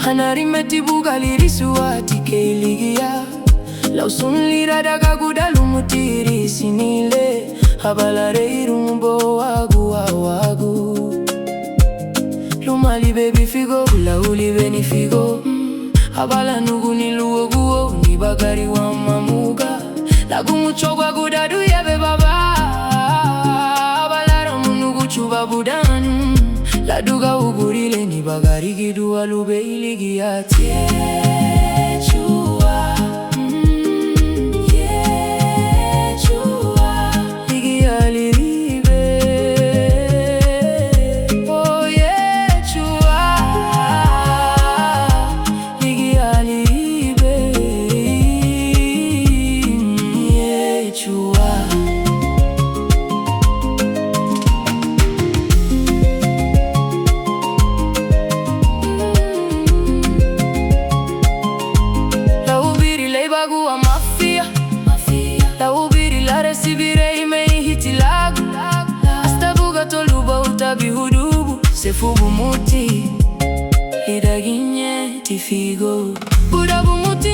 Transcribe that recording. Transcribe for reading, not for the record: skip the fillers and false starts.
Hanarimeti buga lirisua tike iligia. Lausun lira daga gudalu mutiri sinile. Habalare irumbo wagu wagu. Lumali baby figo, ulauli beni figo. Habala nugu ni luoguo, ni bagari wa mamuga. Lagu muchogwa gudadu yebe baba. Habala ramu nugu chuba budan. Laduga ugurile ni bagari gidu alube iligi ati YESHUA, YESHUA, ligi aliribe. Oh YESHUA, ligi aliribe. YESHUA. Bagu wa mafia, la ubiri la resibire imei hiti lagu. Astabuga toluba utabi hudubu, sefubu muti, hidaginye tifigo. Budabu muti